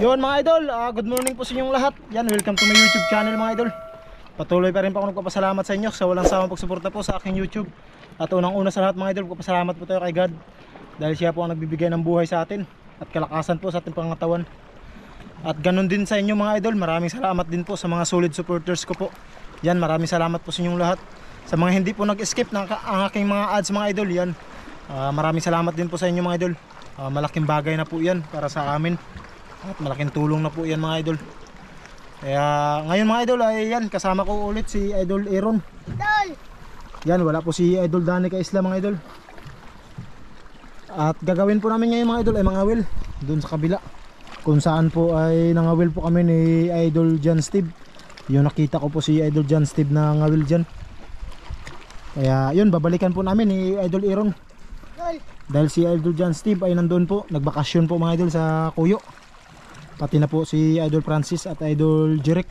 Yun mga idol, good morning po sa inyong lahat. Yan, welcome to my YouTube channel mga idol. Patuloy pa rin po ako nagpapasalamat sa inyo sa walang sawang pagsuporta po sa aking YouTube. At unang-una sa lahat mga idol, papasalamat po tayo kay God dahil siya po ang nagbibigay ng buhay sa atin at kalakasan po sa ating pangatawan. At ganun din sa inyo mga idol, maraming salamat din po sa mga solid supporters ko po. Yan, maraming salamat po sa inyong lahat. Sa mga hindi po nag-skip ng ang aking mga ads mga idol, yan, maraming salamat din po sa inyo mga idol. Malaking bagay na po yan para sa amin. At malaking tulong na po yan mga idol. Kaya ngayon mga idol ay yan, kasama ko ulit si Idol Aaron. Idol! Yan, wala po si Idol Danica Isla mga idol. At gagawin po namin ngayon mga idol ay mga will doon sa kabila, kung saan po ay nangawil po kami ni Idol John Steve. Yung nakita ko po si Idol John Steve na ngawil dyan. Kaya yun, babalikan po namin ni Idol Aaron. Idol! Dahil si Idol John Steve ay nandoon po, nagbakasyon po mga idol sa Kuyo. Pati na po si Idol Francis at Idol Jeric.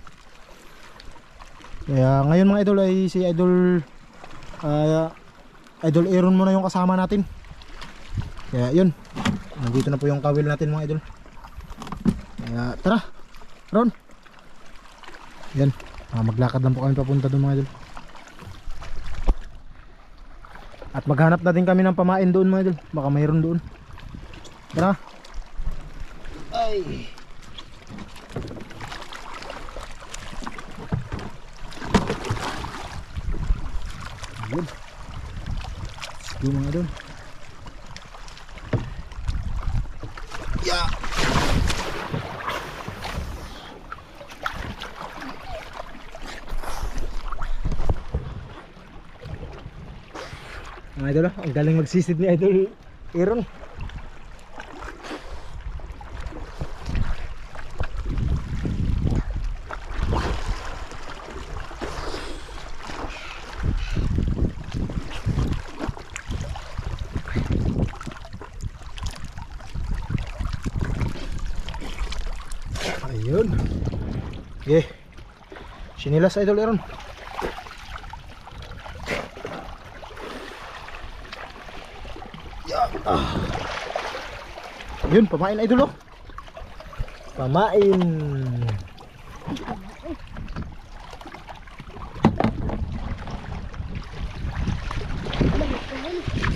Kaya ngayon mga idol ay si Idol Idol Aaron muna yung kasama natin. Kaya yun, nandito na po yung kawil natin mga idol. Kaya tara Ron. Yan, maglakad lang po kami papunta doon mga idol. At maghanap na din kami ng pamain doon mga idol. Baka mayroon doon. Tara. Ay. Yun. Let's go mga idol. Yeah. Mga idol, ang galing magsisid ni Idol Aaron. Ayun. Okay. Sinilas Idol Aaron. Yun, pamain Idol oh. Pamain.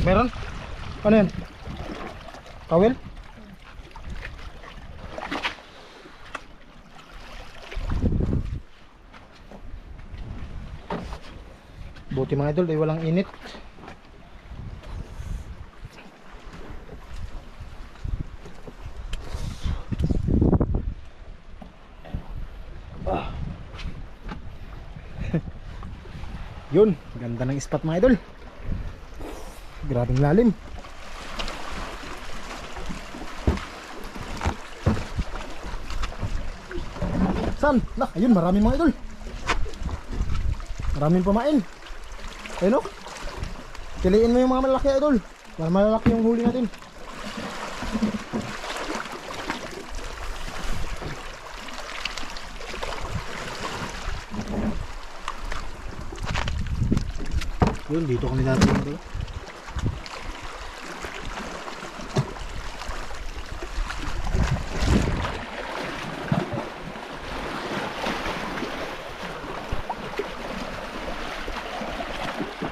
Meron? Ano yan? Kawil? Buti mga idol ay walang init. Yun, ganda ng spot mga idol. Grabing lalim. San? Nah, ayun, maraming mga idol. Maraming pamain. Ayun o. Piliin mo yung mga malaki idol. Para malalaki yung huli natin. Yun, dito kami natin idol.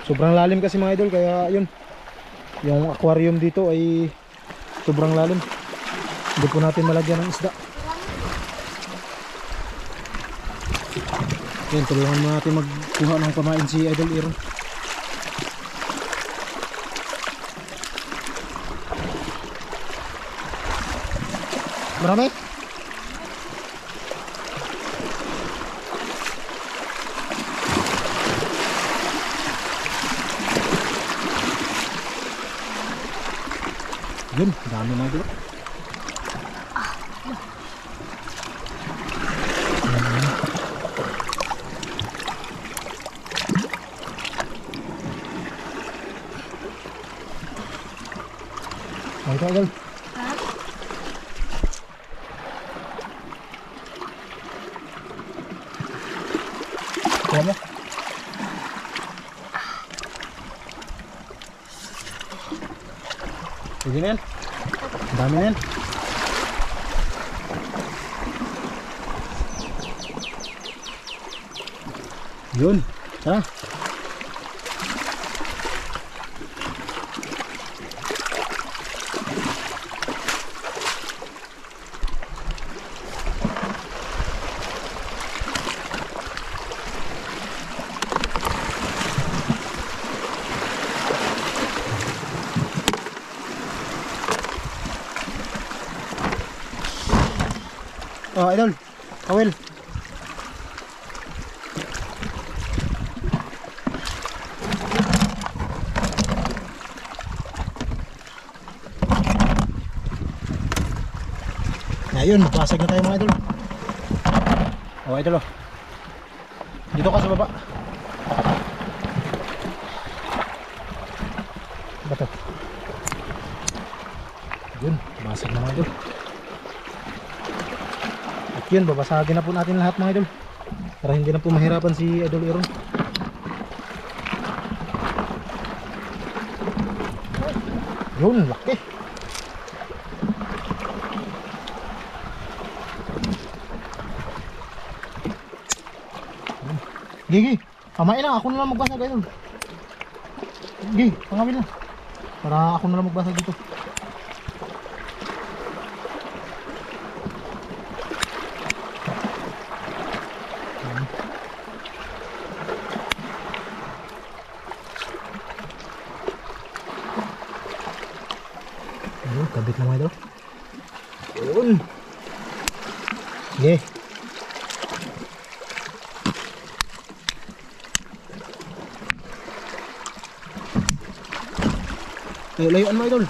Sobrang lalim kasi mga idol, kaya yun, yung aquarium dito ay sobrang lalim. Hindi po natin malagyan ng isda. Yan, tulungan mo natin magkuha ng pamain si Idol Aaron. Marami? Yun, dami na dito. Ay, idol. Kuha mo. Sige na yan. Ang dami na yan. Yun. Tara. Oh, idol. Kawil. Ayun, basag na tayo mga idol. Oh, idol oh. Dito ka sa baba. Bato. Yun, basag na mga idol. At yun, babasagin na po natin lahat mga idol para hindi na po mahirapan si Idol Aaron. Yun, laki. Gigi, kamain lang, ako na lang magbasag idol. Gigi, pangawin lang para ako na lang magbasag dito. Ayun, kabit na mga idol. Ayun. Sige. Layuan mo idol.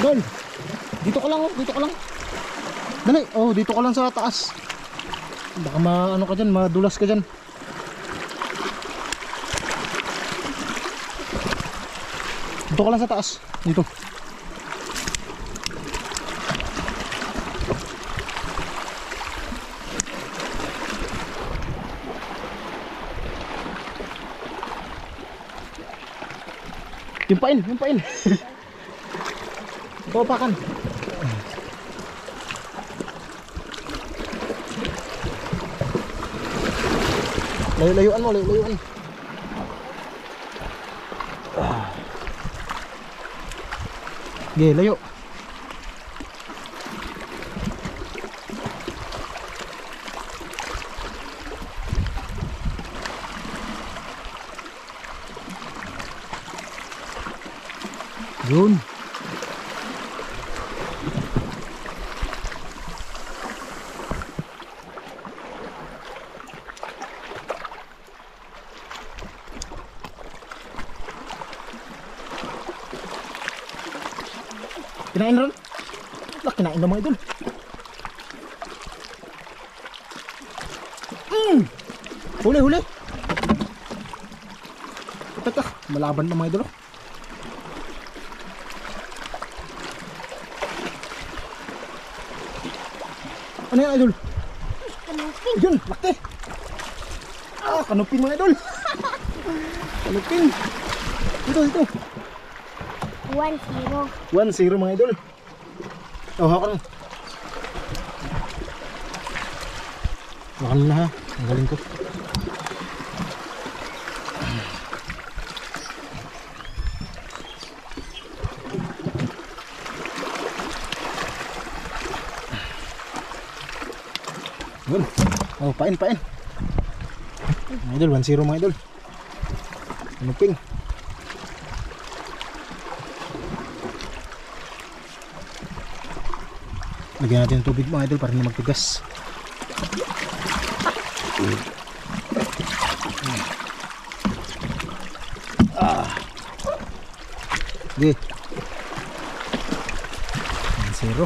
Dol, dito ka lang oh, dito ka lang. Dali, oh dito ka lang sa taas. Baka ano ka dyan, madulas ka dyan. Dito ka lang sa taas, dito. Yumpain, yumpain. Papakan. Layo-layuan mo, layo-layuan. Okay, layo. Yun. Kinain ron? Wala, kinain na mga idol. Huli, huli. Teka, malaban na mga idol. Ano yan idol? Kanupin. Yun, laki. Ah, kanupin mga idol. Kanupin. Ito, ito. 1-0. 1-0 mga idol. Oh, hakan. Hakan na ha. Ang galing ko. Yun. Oh, pain, pain. Mga idol, 1-0 mga idol. Kanupin. Lagyan natin ng tubig mga idol para hindi magtigas. Sige. 1-0.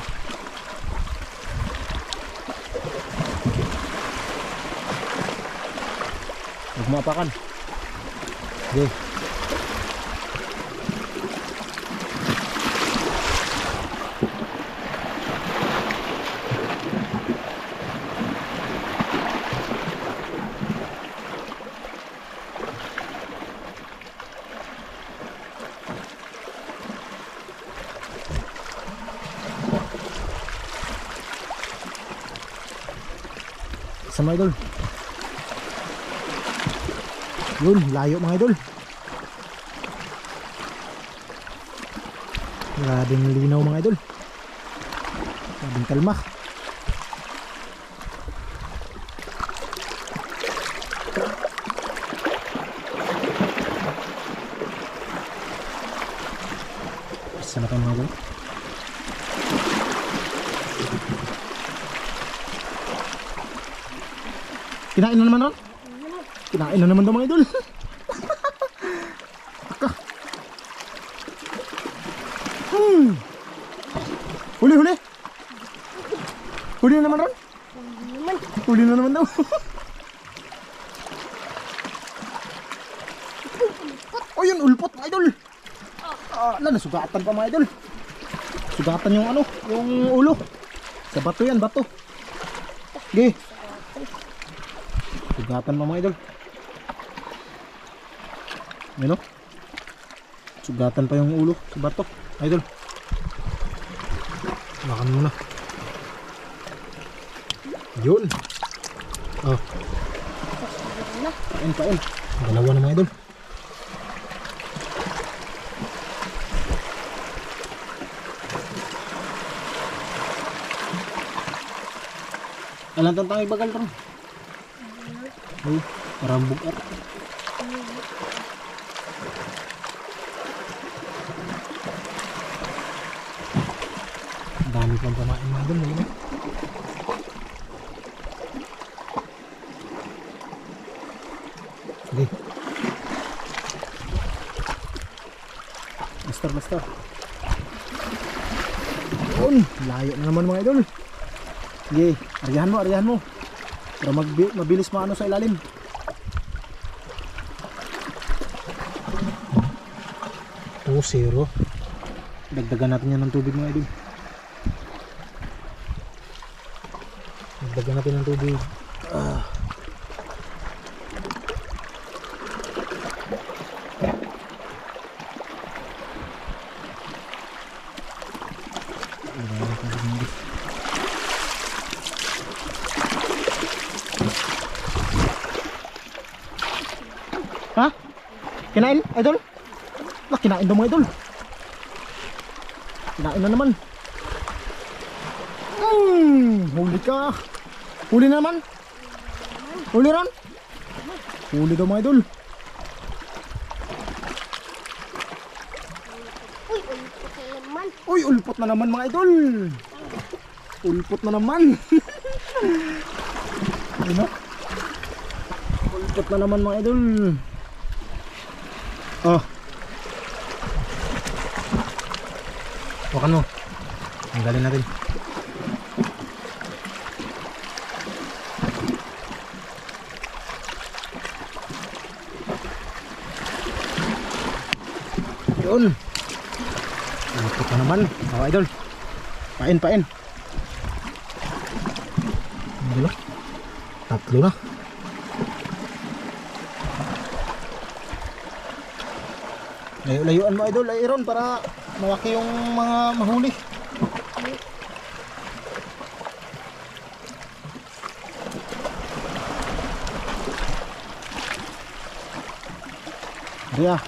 Huwag mo apakan. Sige. Buksan mga idol. Yun, layo mga idol. Grabing linaw mga idol. Grabing kalma. Isa na pa mga idol. Kinain na naman ron? Kinain na naman daw mga idol. Huli, huli. Huli na naman ron? Huli na naman daw. Oh yun, ulpot mga idol. Nasugatan pa mga idol. Sugatan yung ano, yung ulo. Sa bato yan, bato. Okay. Sugatan pa mga idol. Ano? Sugatan pa yung ulo sa bato, idol. Makan muna. Yun. Oh. Pain, pain. Dalawa na mga idol. Alam tayo bagal ron. Oh, parang bukat. Dami pang pamain mga idol. Sige. Basta. Yun, layo na naman mga idol. Sige, arihan mo. Para mabilis maano sa ilalim. Oh, zero. Dagdagan natin yan ng tubig mga idol. Dagdagan natin ng tubig. Ha? Kinain, idol? Kinain daw mga idol. Kinain na naman. Huli ka. Huli na naman. Huli ron. Huli daw mga idol. Uy, ulpot na naman mga idol. Ulpot na naman. Ano? Ulpot na naman mga idol. Oh. Wakan mo. Tanggalin natin. Yun. Ulpot na naman. Oh, idol. Pain. Dilo. Tatlo na. Layuan mo idol, layron para malaki yung mga mahuli. Diya.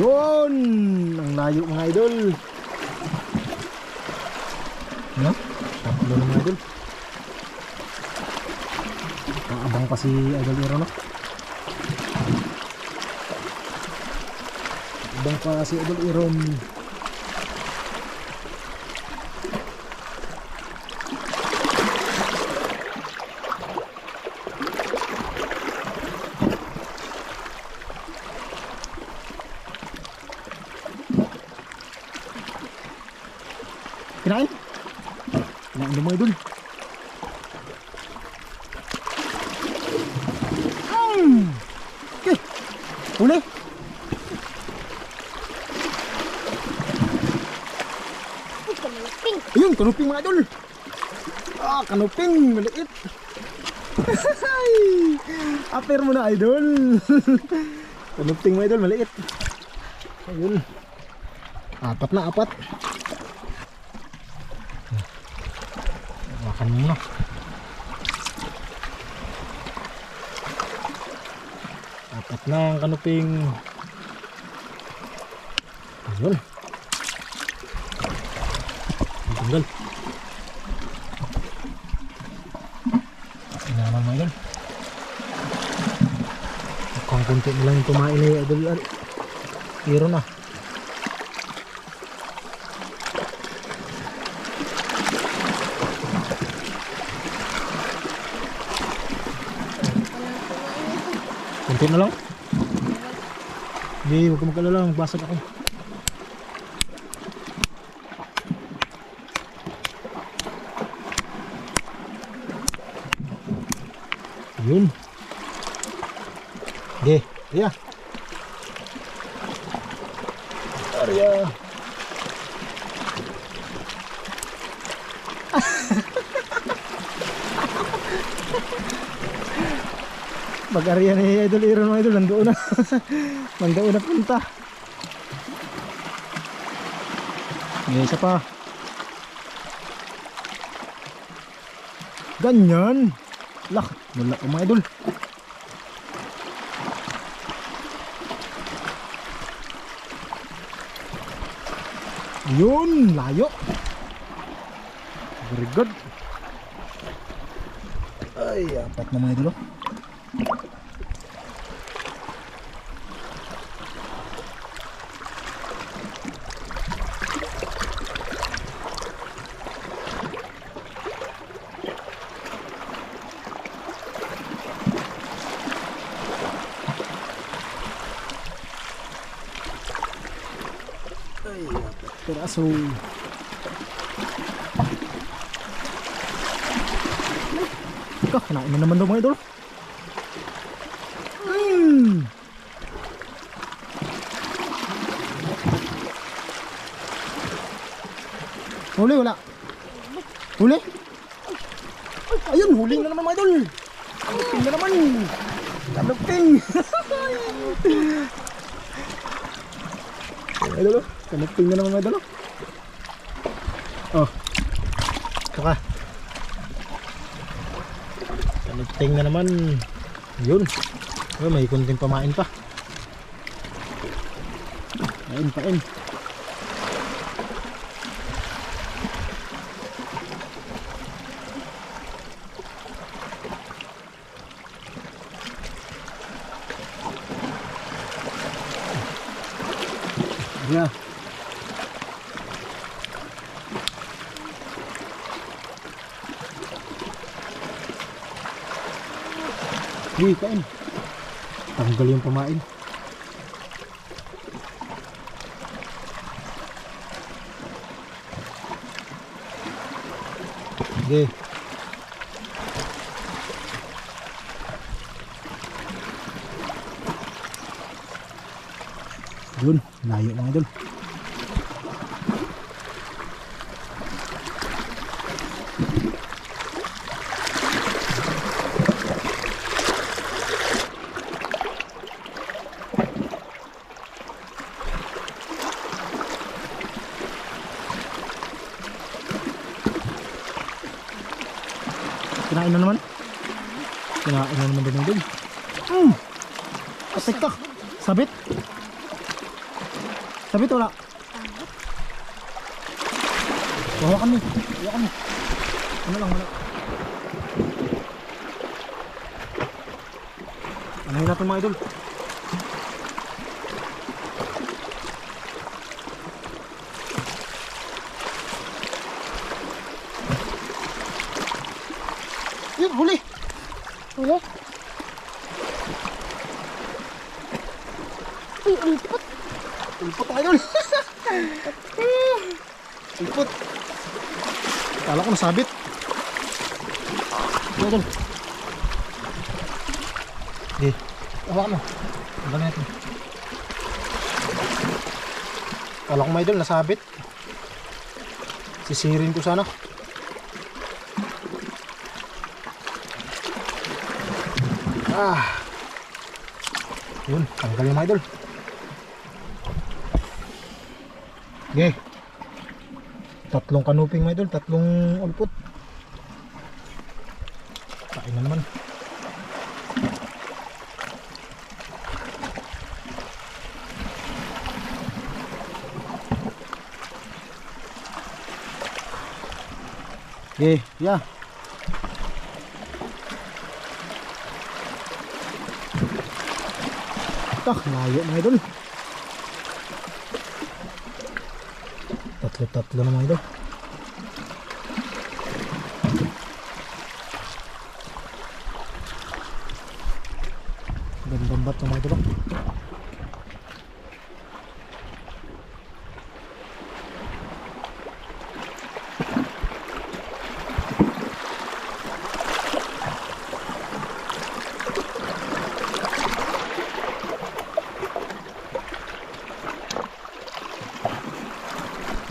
Yun! Ang layo mga idol. Ano? Tatlo na mga idol. Abang pa si Idol Iro, no? Abang pa si Idol Iro. Kinain? Kinain na mga idol. Okay. Huli. Ayun, kanuping mga idol. Kanuping, maliit. Aper mo na idol. Kanuping mga idol, maliit. Ayun. Apat. Takan muna. Apat na ang kanuping. Ayun. Tanggal. Ina naman mga idol. Mukhang kunti na lang yung kumain na idol. Hiro na. Kunti na lang. Hindi, huwag ka magkalala. Magbasag ako. Yun. Okay, Arya. Arya. Mag-Arya ni Idol Aaron mga idol. Nandoon na. Nandoon na punta. May isa pa. Ganyan. Lak, wala pa mga idol. Yun, layo. Very good. Ay, apat na mga idol. Ay, apat piraso. Ika, kinain na naman daw mga idol. Huli, wala. Huli? Ayun, huling na naman mga idol. Kanuping na naman. Kanuping. Idol, kanuping na naman mga idol. Oh. Saka. Kanuping na naman. Yun. Oh, may kunting pamain pa. Pain. Yeah. Hindi, kain. Tanggal yung pamain. Sige. Yun, layo mga idol. Kinain na naman. Kinain na naman din din. Asik ka. Sabit. Sabit wala. Hawakan mo. Hawakan mo. Ano lang wala. Anahin natin mga idol. Yun, huli. Huli. Uy, ulpot. Ulpot mga idol. Ulpot. Kala ko nasabit. Idol. Okay. Hawakan mo. Tanggal natin. Kala ko mga idol nasabit. Sisirin ko sana. Yun, tanggal yung mga idol. Okay. Tatlong kanuping mga idol, tatlong ulpot. na naman. Okay, yeah. Tak, layo mga idol. Tatlo na mga idol. Gandang bat mga idol.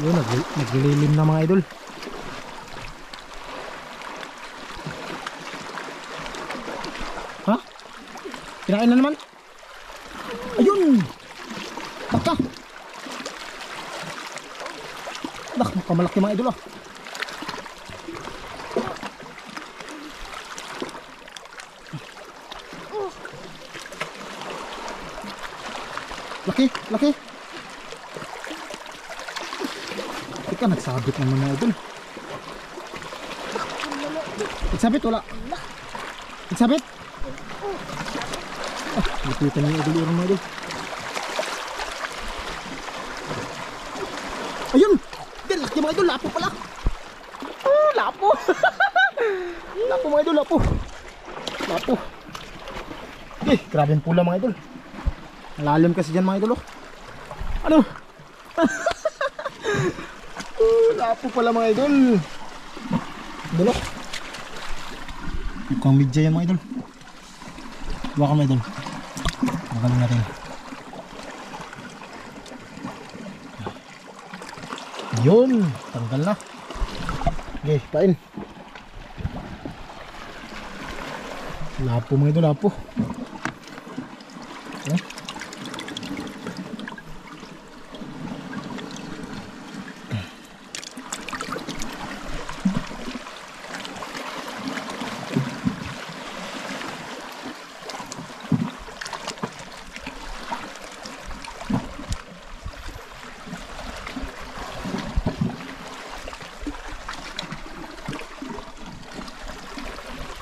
Yun, naglililim na mga idol. Ha? Kinain na naman? Ayun! Baka! Bak, makamalaki mga idol ah. Laki, laki. Ika, nagsabit naman mga idol. Nagsabit, wala. Nagsabit? Ah, lipitan na yung idol yung mga idol. Ayun! Din, laki mga idol, lapo pala. Oh, lapo. Lapo mga idol, lapo. Lapo. Eh, grabe yung pula mga idol. Malalim kasi dyan mga idol oh. Ano? Oh, lapo pala mga idol. Idol oh. Mukhang midya yan mga idol. Huwag ka mga idol. Magaling natin. Yun, tanggal na. Okay, pain. Lapo mga idol, lapo. Okay.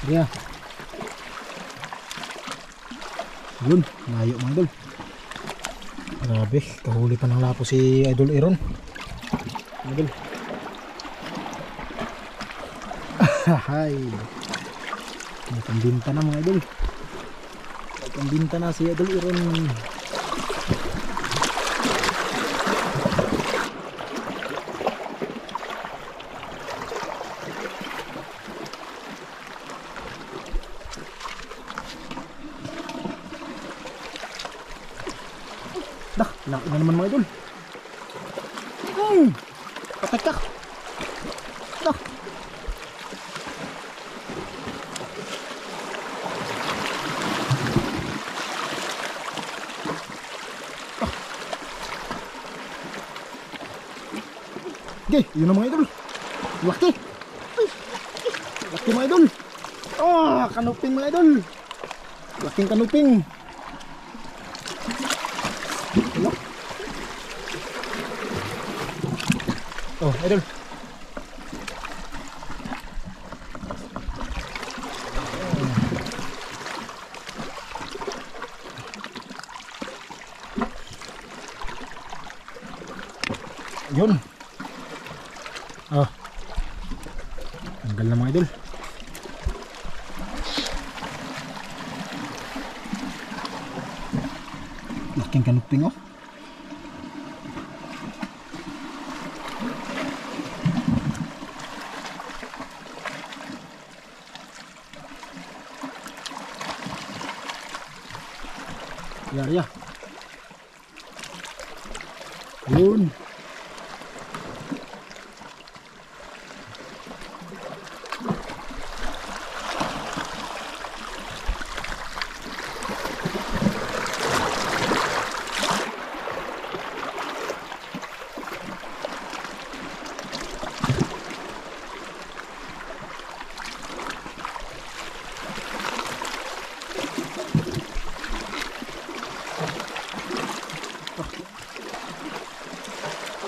Yeah. Yun, layo mga idol. Grabe, kahuli pa ng lapo si Idol Aaron. Idol. Hay. May pambinta na mga idol. May pambinta na si Idol Aaron. Dah, laki na naman mga idol. Patekak. Dah. Okay, yun na mga idol. Laki. Laki mga idol. Oh, kanuping mga idol. Laking kanuping. Oh, idol. Yun. Oh. Tanggal na mga idol. Laking kanuping oh. Ya. Yun.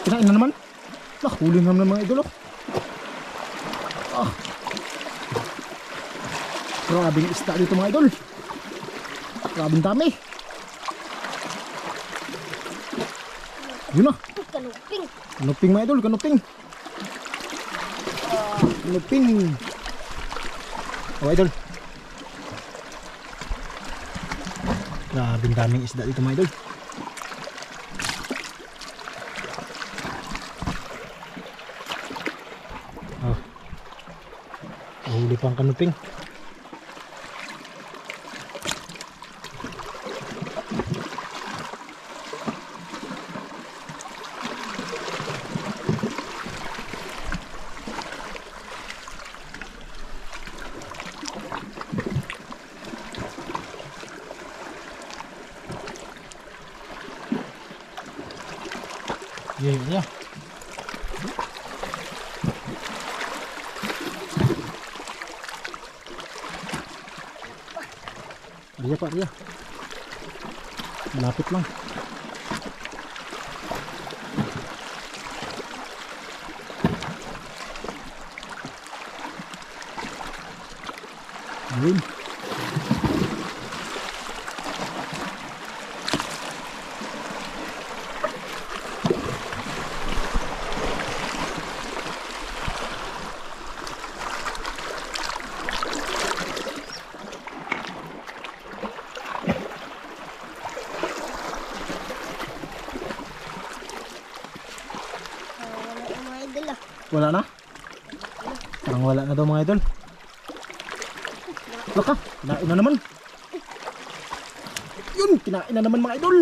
Kinain na naman. Huli na naman mga idol. Grabing isda dito mga idol. Grabing dami. Yun na. Kanuping. Kanuping mga idol, kanuping. Kanuping. Oh idol. Grabing daming isda dito mga idol. Huli pang kanuping. Yeah. Ria Pak, Ria. Malapit lang. Yun. Wala na? Parang wala na daw mga idol. Laka, kinain na naman. Yun, kinain na naman mga idol.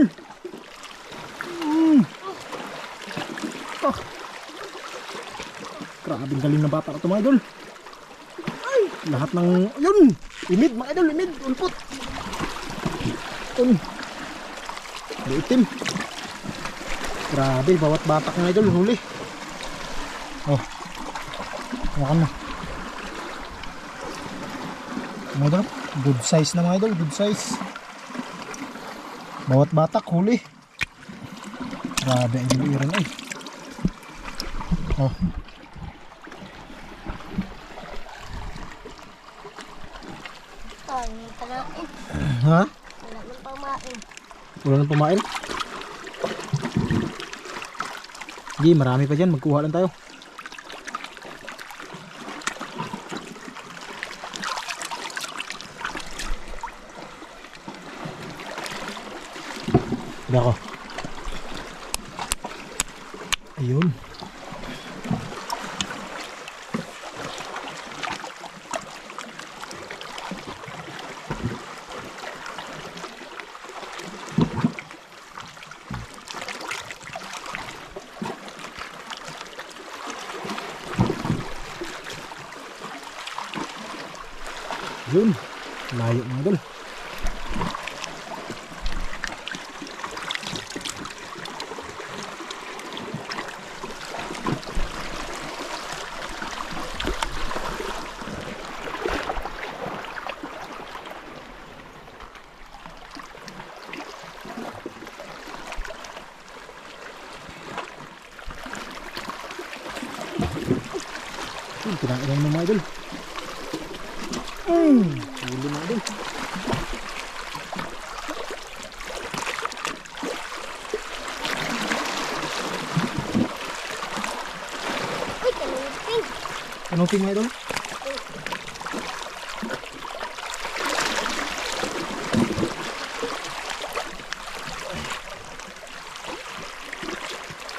Grabing galing na bata ito mga idol. Ay, lahat ng, yun, imid mga idol, imid, ulpot. Yun, itim. Grabe, bawat batak mga idol, huli. Oh, makan na. Mga idol, good size na mga idol, good size. Bawat batak huli. Grabe ang biliran ay. Oh. Ha? Wala nang pamain. Wala nang pamain? Hindi, marami pa dyan, magkuha lang tayo. Dako. Ayun. Yun. Layo mga idol. Kinain lang ng mga idol. Huli mga idol. Uy, kanuping. Kanuping mga idol.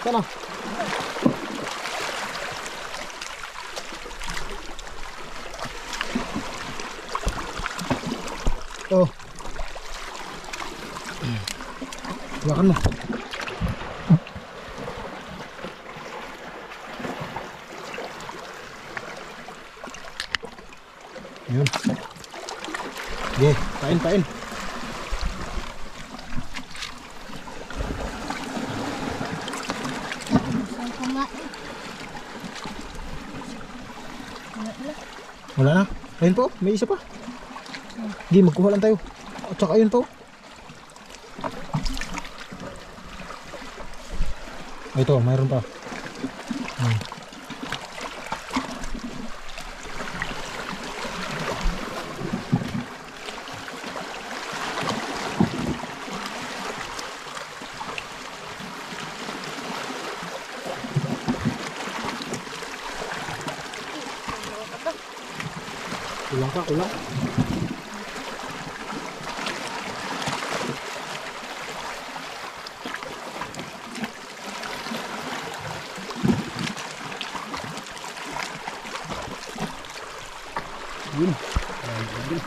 Sana. Oh. Hawakan mo. Yun. Okay, pain. Saan pamain? Wala na. Ayun po, may isa pa. Hindi, magkuha lang tayo. At saka ayun po. Ito, mayroon pa. Kulang pa, kulang. Yun. Ayun.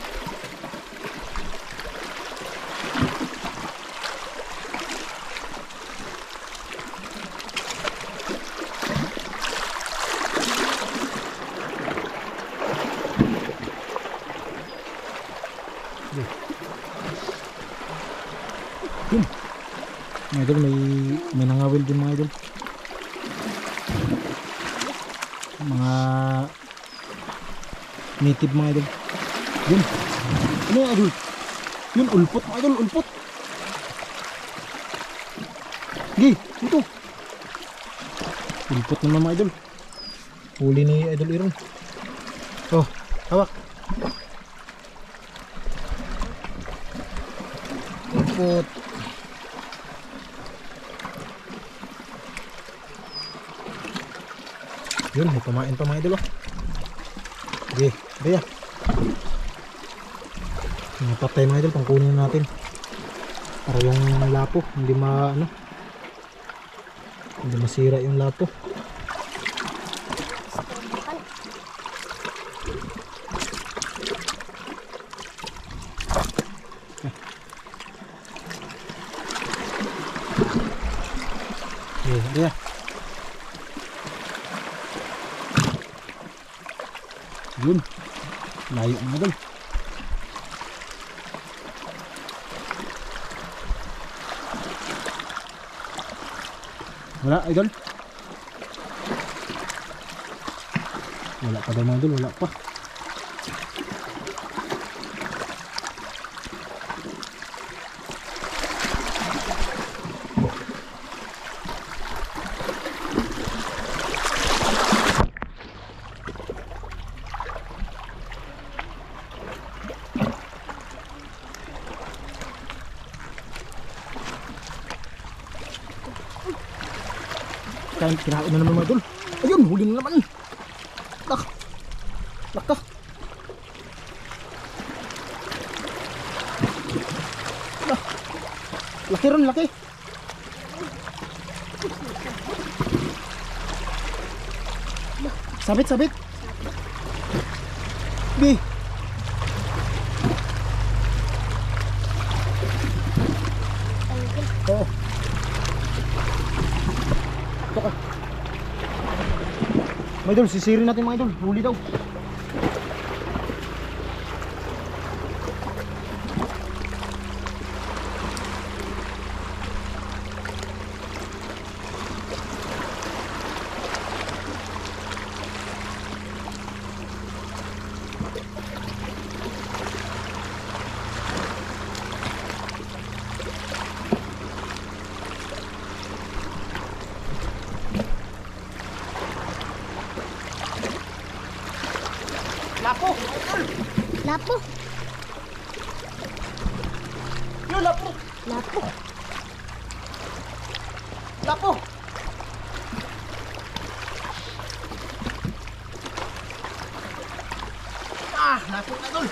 Yun. Mga idol, may nangawil din mga idol. Mga native mga idol. Yun. Ano yung idol? Yun, ulpot mga idol, ulpot. Gi, ito. Ulpot naman mga idol. Huli ni Idol Iron. Oh, hawak. Ulpot. Yun, may kumain pa mga idol oh. Okay, kaya napatay mga idol, pangkunin natin para yung lapo hindi hindi masira yung lapo. Okay, kaya yun, layo mga idol. Wala idol, wala pa daw mga idol, wala pa. Kinain na naman mga idol. Ayun, huli na naman. Laka. Laki ron, laki. Sabit. Bi. Oh. Ito ka. Mga idol, sisirin natin mga idol. Huli daw. Lapo. Lapo. Yun, lapo. Lapo. Lapo. Lapo na idol.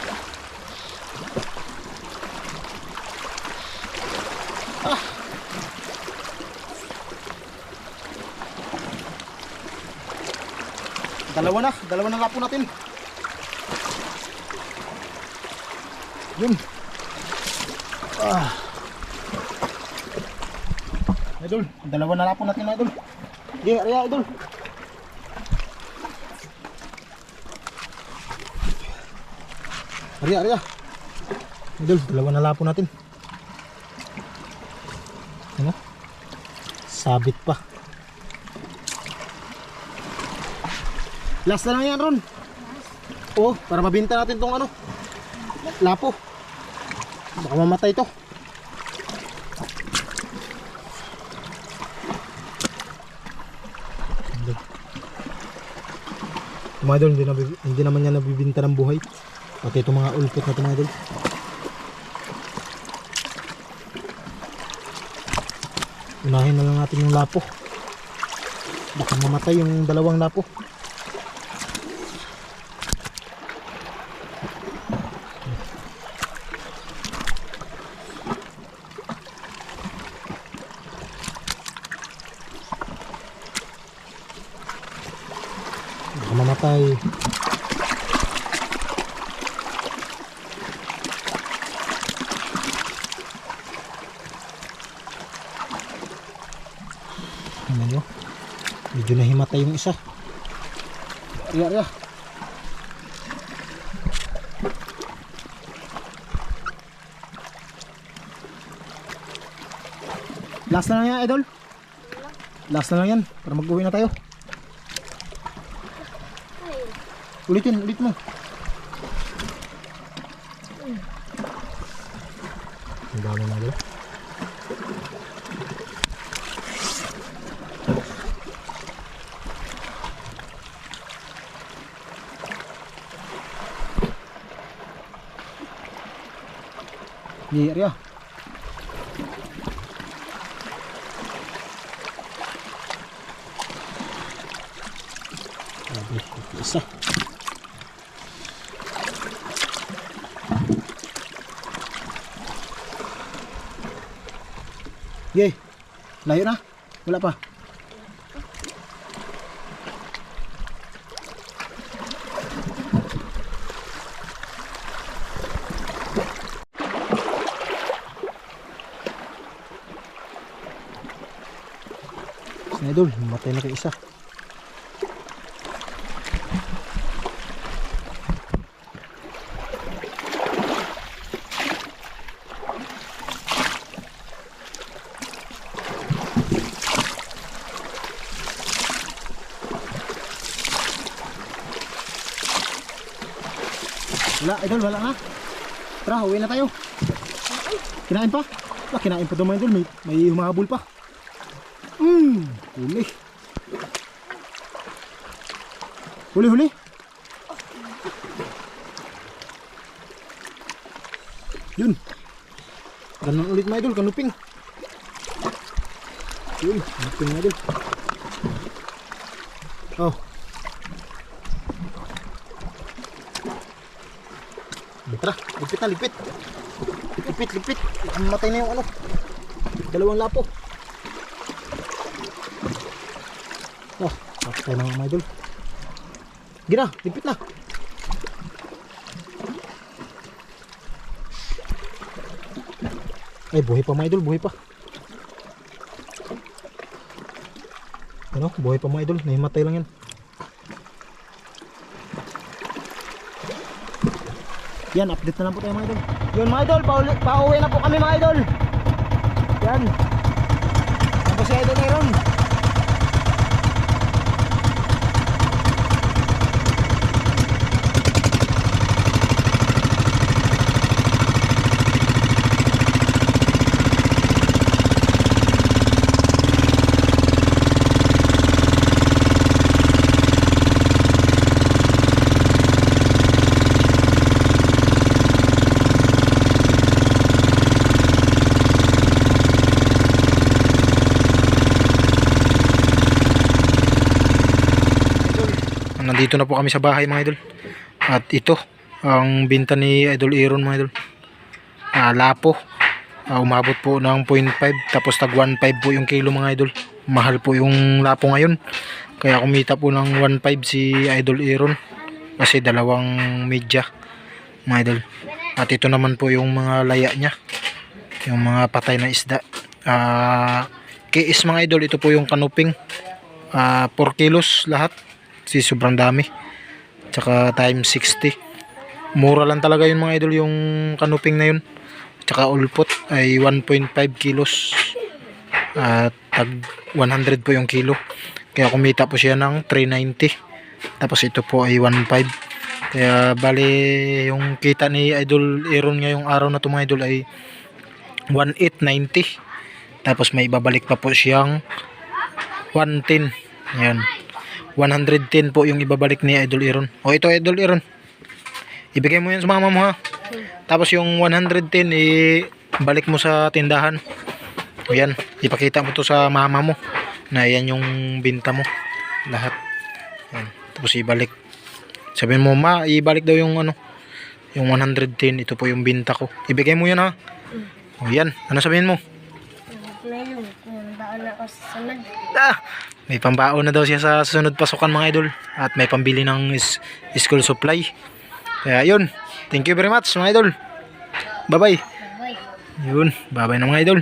Dalawa na lapo natin. Yun. Idol, dalawa na lapo natin idol. Sige, ariya idol. Ariya. Idol, dalawa na lapo natin. Ano? Sabit pa. Last na lang yan, Ron. Oh, para mabinta natin tong lapo. Baka mamatay to. Mga idol, hindi naman yan nabibinta ng buhay. Pati itong mga ulpot na ito mga idol. Unahin na lang natin yung lapo. Baka mamatay yung dalawang lapo. Baka mamatay. Ano nyo? Medyo nahimatay yung isa. Iya. Last na lang yan, idol. Last na lang yan para mag-uwi na tayo. Ulit mo. Ang dami na idol. Di area. Isa. Yay. Layo na. Wala pa. Idol, matay na kay isa. Wala, idol, wala na. Tara, uwi na tayo. Kinain pa? Kinain pa daw mga idol, may humahabol pa. Huli. Huli. Yun. Ganun ulit mga idol, kanuping. Yun, kanuping mga idol. Oh. Tara, lipit. Lipit. Mamatay na yung ano. Dalawang lapo. Oh, patay na mga idol. Gina, lipit na. Ay, buhay pa mga idol, buhay pa. Ano, buhay pa mga idol, nahimatay lang yan. Yan, update na lang po tayo mga idol. Yun mga idol, pauwi na po kami mga idol. Yan. Tapos si Idol Aaron. Nandito na po kami sa bahay mga idol. At ito ang binta ni Idol Aaron mga idol. Lapo. Umabot po ng 0.5 tapos tag 1.5 po yung kilo mga idol. Mahal po yung lapo ngayon. Kaya kumita po ng 1.5 si Idol Aaron. Kasi dalawang media mga idol. At ito naman po yung mga laya niya. Yung mga patay na isda. KS mga idol, ito po yung kanuping. 4 kilos lahat. Kasi sobrang dami. Tsaka times 60. Mura lang talaga yun mga idol, yung kanuping na yun. Tsaka ulpot ay 1.5 kilos. At tag 100 po yung kilo. Kaya kumita po siya ng 390. Tapos ito po ay 1.5. Kaya bali yung kita ni Idol Aaron ngayong araw na to mga idol ay 1.890. Tapos may ibabalik pa po siyang 110. Yan. 110 po yung ibabalik ni Idol Iron. O ito Idol Iron. Ibigay mo yun sa mama mo ha. Tapos yung 110 balik mo sa tindahan. O yan, ipakita mo to sa mama mo na yan yung binta mo. Lahat. Yan. Tapos ibalik. Sabihin mo, ma, ibalik daw yung ano, yung 110. Ito po yung binta ko. Ibigay mo yan ha. O yan, ano sabihin mo? Ngayon, baon ako sa sunod. May pambaon na daw siya sa susunod pasukan mga idol. At may pambili ng school supply. Kaya yun. Thank you very much mga idol. Bye bye. Bye-bye. Yun. Bye bye na mga idol.